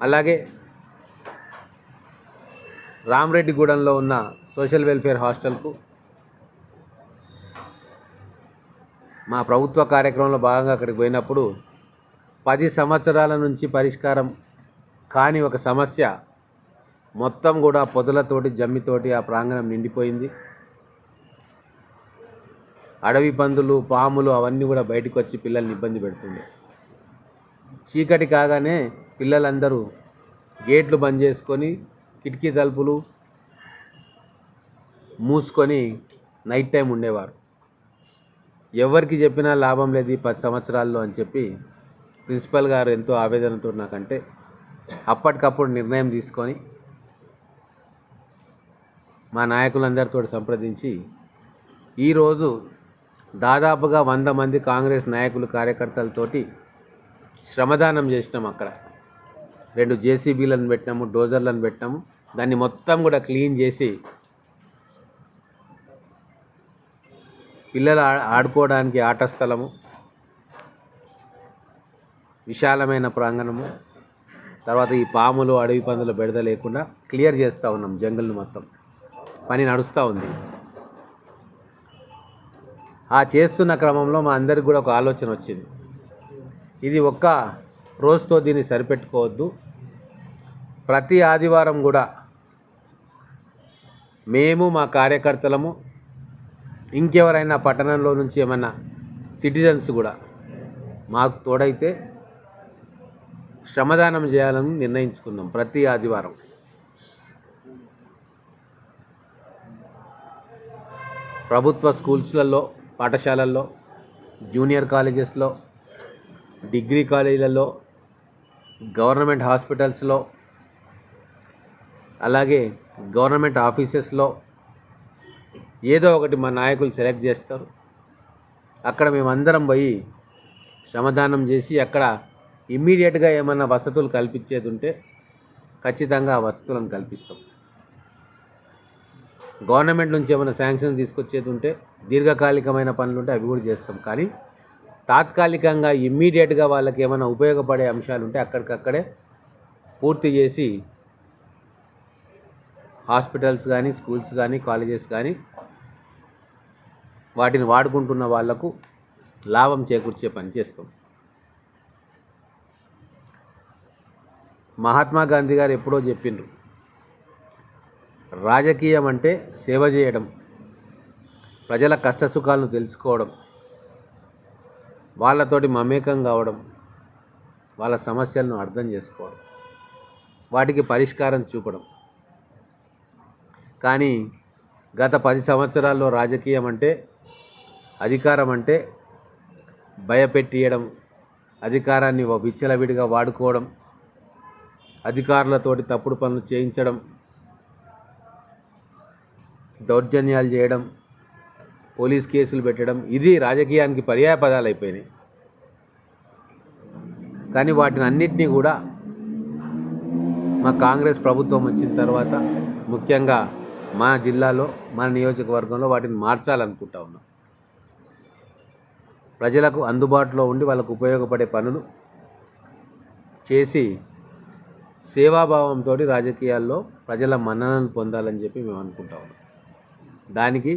అలాగే రామరెడ్డిగూడెంలో ఉన్న social welfare హాస్టల్కు మా ప్రభుత్వ కార్యక్రమంలో భాగంగా అక్కడికి పోయినప్పుడు 10 సంవత్సరాల నుంచి పరిష్కారం కాని ఒక సమస్య మొత్తం కూడా పొదలతోటి జమ్మితోటి ఆ ప్రాంగణం నిండిపోయింది. అడవి పందులు, పాములు అవన్నీ కూడా బయటకు వచ్చి పిల్లల్ని ఇబ్బంది పెడుతుంది. చీకటి కాగానే పిల్లలందరూ గేట్లు బంద్ చేసుకొని కిటికీ తలుపులు మూసుకొని నైట్ టైం ఉండేవారు. ఎవరికి చెప్పినా లాభం లేదు ఈ 10 సంవత్సరాల్లో అని చెప్పి ప్రిన్సిపల్ గారు ఎంతో ఆవేదనతో నాకంటే అప్పటికప్పుడు నిర్ణయం తీసుకొని మా నాయకులందరితో సంప్రదించి ఈరోజు దాదాపుగా 100 మంది కాంగ్రెస్ నాయకులు కార్యకర్తలతోటి శ్రమదానం చేసినాం. అక్కడ 2 జేసీబీలను పెట్టినాము, డోజర్లను పెట్టినాము. దాన్ని మొత్తం కూడా క్లీన్ చేసి పిల్లలు ఆడుకోవడానికి ఆట స్థలము, విశాలమైన ప్రాంగణము, తర్వాత ఈ పాములు, అడవి పందుల బెడద లేకుండా క్లియర్ చేస్తూ ఉన్నాం. జంగల్ని మొత్తం పని నడుస్తూ ఉంది. ఆ చేస్తున్న క్రమంలో మా అందరికి కూడా ఒక ఆలోచన వచ్చింది. ఇది ఒక్క రోజుతో దీన్ని సరిపెట్టుకోవద్దు. ప్రతి ఆదివారం కూడా మేము, మా కార్యకర్తలము, ఇంకెవరైనా పట్టణంలో నుంచి ఏమన్నా సిటిజన్స్ కూడా మాకు తోడైతే శ్రమదానం చేయాలని నిర్ణయించుకున్నాం. ప్రతి ఆదివారం ప్రభుత్వ స్కూల్స్లలో, పాఠశాలల్లో, జూనియర్ కాలేజెస్లో, డిగ్రీ కాలేజీలలో, గవర్నమెంట్ హాస్పిటల్స్లో, అలాగే గవర్నమెంట్ ఆఫీసెస్లో ఏదో ఒకటి మా నాయకులు సెలెక్ట్ చేస్తారు. అక్కడ మేమందరం పోయి శ్రమదానం చేసి అక్కడ ఇమ్మీడియట్గా ఏమన్నా వసతులు కల్పించేది ఉంటే ఖచ్చితంగా ఆ వసతులను కల్పిస్తాం. గవర్నమెంట్ నుంచి ఏమైనా శాంక్షన్స్ తీసుకొచ్చేది ఉంటే, దీర్ఘకాలికమైన పనులు ఉంటే అవి కూడా చేస్తాం. కానీ తాత్కాలికంగా ఇమ్మీడియట్గా వాళ్ళకి ఏమైనా ఉపయోగపడే అంశాలు ఉంటే అక్కడికక్కడే పూర్తి చేసి హాస్పిటల్స్ కానీ, స్కూల్స్ కానీ, కాలేజెస్ కానీ వాటిని వాడుకుంటున్న వాళ్లకు లాభం చేకూర్చే పని చేస్తాం. మహాత్మా గాంధీ గారు ఎప్పుడో చెప్పిండ్రు, రాజకీయం అంటే సేవ చేయడం, ప్రజల కష్టసుఖాలను తెలుసుకోవడం, వాళ్ళతోటి మమేకం కావడం, వాళ్ళ సమస్యలను అర్థం చేసుకోవడం, వాటికి పరిష్కారం చూపడం. కానీ గత 10 సంవత్సరాల్లో రాజకీయం అంటే, అధికారం అంటే భయపెట్టియడం, అధికారాన్ని విచ్చలవిడిగా వాడుకోవడం, అధికారులతోటి తప్పుడు పనులు చేయించడం, దౌర్జన్యాలు చేయడం, పోలీస్ కేసులు పెట్టడం, ఇది రాజకీయానికి పర్యాయ పదాలు అయిపోయినాయి. కానీ వాటిని అన్నిటినీ కూడా మా కాంగ్రెస్ ప్రభుత్వం వచ్చిన తర్వాత, ముఖ్యంగా మా జిల్లాలో, మన నియోజకవర్గంలో వాటిని మార్చాలనుకుంటా ఉన్నాం. ప్రజలకు అందుబాటులో ఉండి వాళ్ళకు ఉపయోగపడే పనులు చేసి సేవాభావంతో రాజకీయాల్లో ప్రజల మన్ననను పొందాలని చెప్పి మేము అనుకుంటా ఉన్నాం. దానికి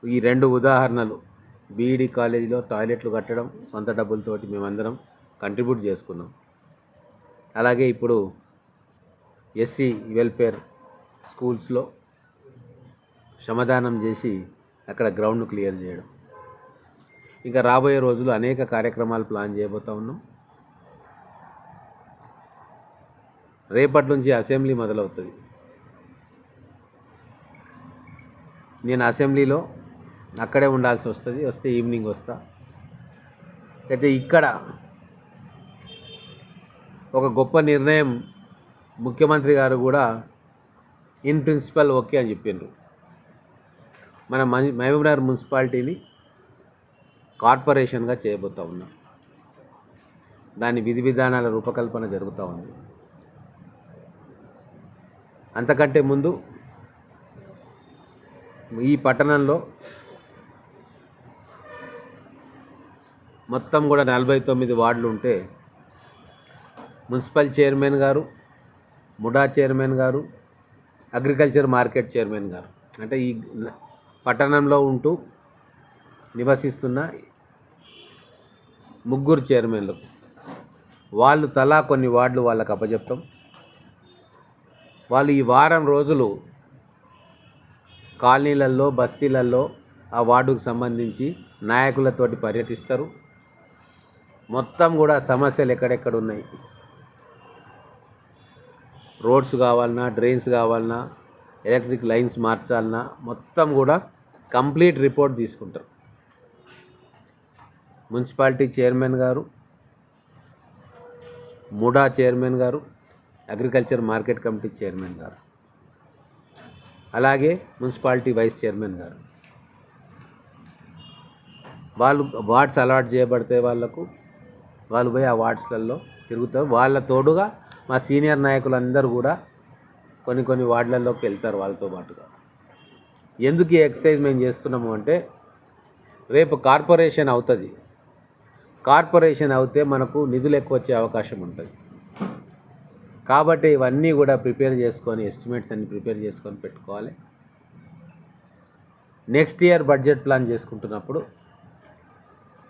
ఈ 2 ఉదాహరణలు, బీఈడీ కాలేజీలో టాయిలెట్లు కట్టడం సొంత డబ్బులతోటి మేమందరం కంట్రిబ్యూట్ చేసుకున్నాం. అలాగే ఇప్పుడు ఎస్సీ వెల్ఫేర్ స్కూల్స్లో శ్రమదానం చేసి అక్కడ గ్రౌండ్ను క్లియర్ చేయడం. ఇంకా రాబోయే రోజులు అనేక కార్యక్రమాలు ప్లాన్ చేయబోతూ ఉన్నాం. రేపటి నుంచి అసెంబ్లీ మొదలవుతుంది. నేను అసెంబ్లీలో అక్కడే ఉండాల్సి వస్తే ఈవినింగ్ వస్తా. అయితే ఇక్కడ ఒక గొప్ప నిర్ణయం ముఖ్యమంత్రి గారు కూడా ఇన్ ప్రిన్సిపల్ ఓకే అని చెప్పిండ్రు. మన మహబూబ్నగర్ మున్సిపాలిటీని కార్పొరేషన్గా చేయబోతూ ఉన్నాం. దాని విధి విధానాల రూపకల్పన జరుగుతూ ఉంది. అంతకంటే ముందు ఈ పట్టణంలో మొత్తం కూడా 49 వార్డులు ఉంటే మున్సిపల్ చైర్మన్ గారు, ముడా చైర్మన్ గారు, అగ్రికల్చర్ మార్కెట్ చైర్మన్ గారు, అంటే ఈ పట్టణంలో ఉంటూ నివసిస్తున్న ముగ్గురు చైర్మన్లు, వాళ్ళు తలా కొన్ని వార్డులు వాళ్ళకు అప్పచెప్తాం. వాళ్ళు ఈ వారం రోజులు కాలనీలలో, బస్తీలలో ఆ వార్డుకు సంబంధించి నాయకులతోటి పర్యటిస్తారు. మొత్తం కూడా సమస్యలు ఎక్కడెక్కడ ఉన్నాయి, రోడ్స్ కావాలన్నా, డ్రైన్స్ కావాలన్నా, ఎలక్ట్రిక్ లైన్స్ మార్చాలన్నా మొత్తం కూడా కంప్లీట్ రిపోర్ట్ తీసుకుంటారు. మున్సిపాలిటీ చైర్మన్ గారు, ముడా చైర్మన్ గారు, అగ్రికల్చర్ మార్కెట్ కమిటీ చైర్మన్ గారు, అలాగే మున్సిపాలిటీ వైస్ చైర్మన్ గారు, వాళ్ళు వార్డ్స్ అలాట్ చేయబడితే వాళ్ళు పోయి ఆ వార్డ్స్లలో తిరుగుతారు. వాళ్ళ తోడుగా మా సీనియర్ నాయకులందరూ కూడా కొన్ని వార్డులలోకి వెళ్తారు వాళ్ళతో పాటుగా. ఎందుకు ఈ ఎక్సర్సైజ్ మేము చేస్తున్నాము అంటే, రేపు కార్పొరేషన్ అవుతుంది. కార్పొరేషన్ అవుతే మనకు నిధులు ఎక్కువ వచ్చే అవకాశం ఉంటుంది. కాబట్టి ఇవన్నీ కూడా ప్రిపేర్ చేసుకొని, ఎస్టిమేట్స్ అన్ని ప్రిపేర్ చేసుకొని పెట్టుకోవాలి. నెక్స్ట్ ఇయర్ బడ్జెట్ ప్లాన్ చేసుకుంటున్నప్పుడు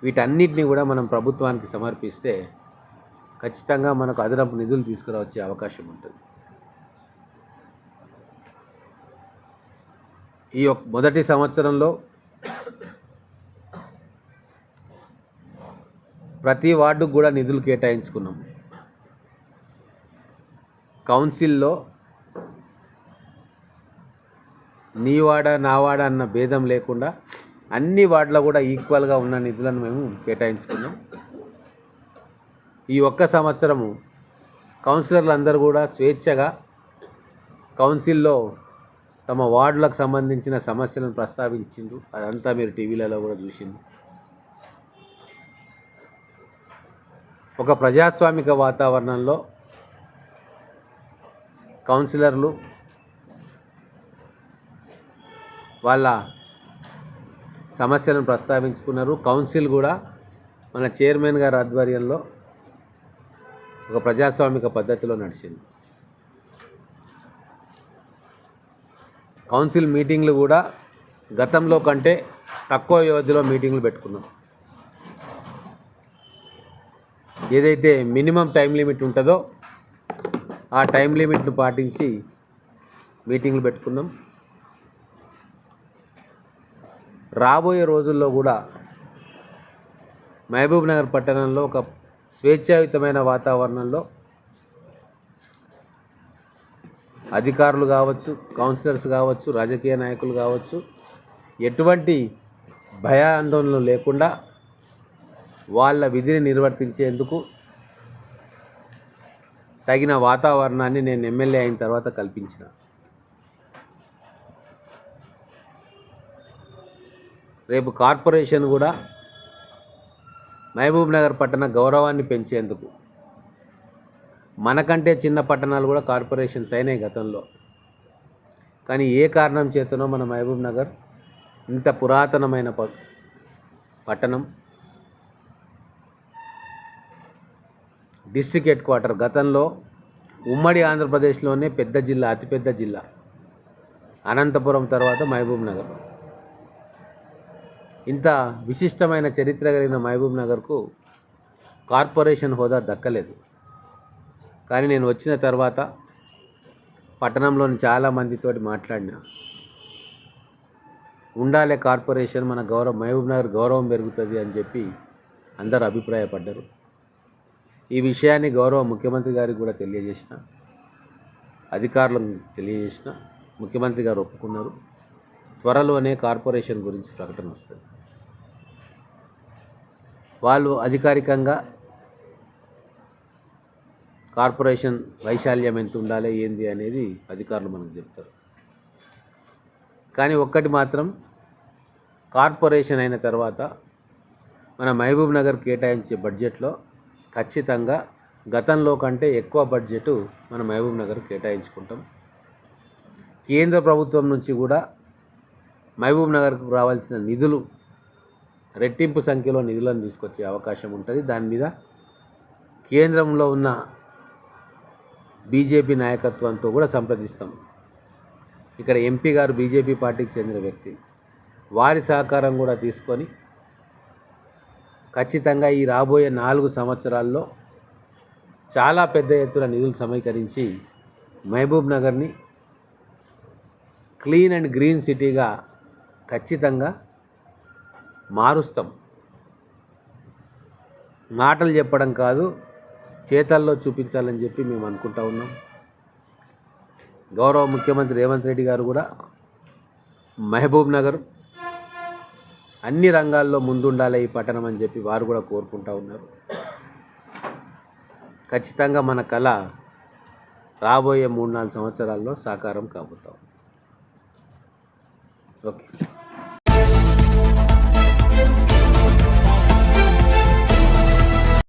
వీటన్నిటిని కూడా మనం ప్రభుత్వానికి సమర్పిస్తే ఖచ్చితంగా మనకు అదనపు నిధులు తీసుకురావచ్చే అవకాశం ఉంటుంది. ఈ మొదటి సంవత్సరంలో ప్రతి వార్డుకు కూడా నిధులు కేటాయించుకున్నాం. కౌన్సిల్లో నీ వాడ నా వాడ అన్న భేదం లేకుండా అన్ని వార్డులో కూడా ఈక్వల్గా ఉన్న నిధులను మేము కేటాయించుకున్నాం. ఈ ఒక్క సంవత్సరము కౌన్సిలర్లు అందరూ కూడా స్వేచ్ఛగా కౌన్సిల్లో తమ వార్డులకు సంబంధించిన సమస్యలను ప్రస్తావించిండ్రు. అదంతా మీరు టీవీలలో కూడా చూసిండ్రు. ఒక ప్రజాస్వామిక వాతావరణంలో కౌన్సిలర్లు వాళ్ళ సమస్యలను ప్రస్తావించుకున్నారు. కౌన్సిల్ కూడా మన చైర్మన్ గారి ఆధ్వర్యంలో ఒక ప్రజాస్వామిక పద్ధతిలో నడిచింది. కౌన్సిల్ మీటింగ్లు కూడా గతంలో కంటే తక్కువ వ్యవధిలో మీటింగ్లు పెట్టుకున్నాం. ఏదైతే మినిమం టైం లిమిట్ ఉంటుందో ఆ టైం లిమిట్ను పాటించి మీటింగ్లు పెట్టుకున్నాం. రాబోయే రోజుల్లో కూడా మహబూబ్ నగర్ పట్టణంలో ఒక స్వేచ్ఛాయుతమైన వాతావరణంలో అధికారులు కావచ్చు, కౌన్సిలర్స్ కావచ్చు, రాజకీయ నాయకులు కావచ్చు, ఎటువంటి భయాందోళనలు లేకుండా వాళ్ళ విధిని నిర్వర్తించేందుకు తగిన వాతావరణాన్ని నేను ఎమ్మెల్యే అయిన తర్వాత కల్పించిన. రేపు కార్పొరేషన్ కూడా మహబూబ్ నగర్ పట్టణ గౌరవాన్ని పెంచేందుకు, మనకంటే చిన్న పట్టణాలు కూడా కార్పొరేషన్స్ అయినాయి గతంలో, కానీ ఏ కారణం చేతనో మన మహబూబ్ నగర్ ఇంత పురాతనమైన పట్టణం, డిస్ట్రిక్ట్ హెడ్ క్వార్టర్, గతంలో ఉమ్మడి ఆంధ్రప్రదేశ్లోనే పెద్ద జిల్లా, అతిపెద్ద జిల్లా అనంతపురం తర్వాత మహబూబ్ నగర్. ఇంత విశిష్టమైన చరిత్ర కలిగిన మహబూబ్ నగర్కు కార్పొరేషన్ హోదా దక్కలేదు. కానీ నేను వచ్చిన తర్వాత పట్టణంలోని చాలామందితోటి మాట్లాడినా, ఉండాలే కార్పొరేషన్, మన మహబూబ్ నగర్ గౌరవం పెరుగుతుంది అని చెప్పి అందరూ అభిప్రాయపడ్డారు. ఈ విషయాన్ని గౌరవ ముఖ్యమంత్రి గారికి కూడా తెలియజేసిన, అధికారులకు తెలియజేసిన, ముఖ్యమంత్రి గారు ఒప్పుకున్నారు. త్వరలోనే కార్పొరేషన్ గురించి ప్రకటన వస్తుంది. వాళ్ళు అధికారికంగా కార్పొరేషన్ వైశాల్యం ఎంత ఉండాలి ఏంది అనేది అధికారులు మనకు చెప్తారు. కానీ ఒక్కటి మాత్రం, కార్పొరేషన్ అయిన తర్వాత మన మహబూబ్ నగర్ కేటాయించే బడ్జెట్లో ఖచ్చితంగా గతంలో కంటే ఎక్కువ బడ్జెట్ మన మహబూబ్ నగర్ కేటాయించుకుంటాం. కేంద్ర ప్రభుత్వం నుంచి కూడా మహబూబ్ నగర్కు రావాల్సిన నిధులు రెట్టింపు సంఖ్యలో నిధులను తీసుకొచ్చే అవకాశం ఉంటుంది. దాని మీద కేంద్రంలో ఉన్న బీజేపీ నాయకత్వంతో కూడా సంప్రదిస్తాం. ఇక్కడ ఎంపీ గారు బీజేపీ పార్టీకి చెందిన వ్యక్తి, వారి సహకారం కూడా తీసుకొని ఖచ్చితంగా ఈ రాబోయే 4 సంవత్సరాల్లో చాలా పెద్ద ఎత్తున నిధులు సమీకరించి మహబూబ్ నగర్ని క్లీన్ అండ్ గ్రీన్ సిటీగా ఖచ్చితంగా మారుస్తాం. మాటలు చెప్పడం కాదు, చేతల్లో చూపించాలని చెప్పి మేము అనుకుంటా ఉన్నాం. గౌరవ ముఖ్యమంత్రి రేవంత్ రెడ్డి గారు కూడా మహబూబ్ నగర్ అన్ని రంగాల్లో ముందుండాలి ఈ పట్టణం అని చెప్పి వారు కూడా కోరుకుంటా ఉన్నారు. ఖచ్చితంగా మన కళ రాబోయే 3-4 సంవత్సరాల్లో సాకారం కాబోతాం. ఓకే.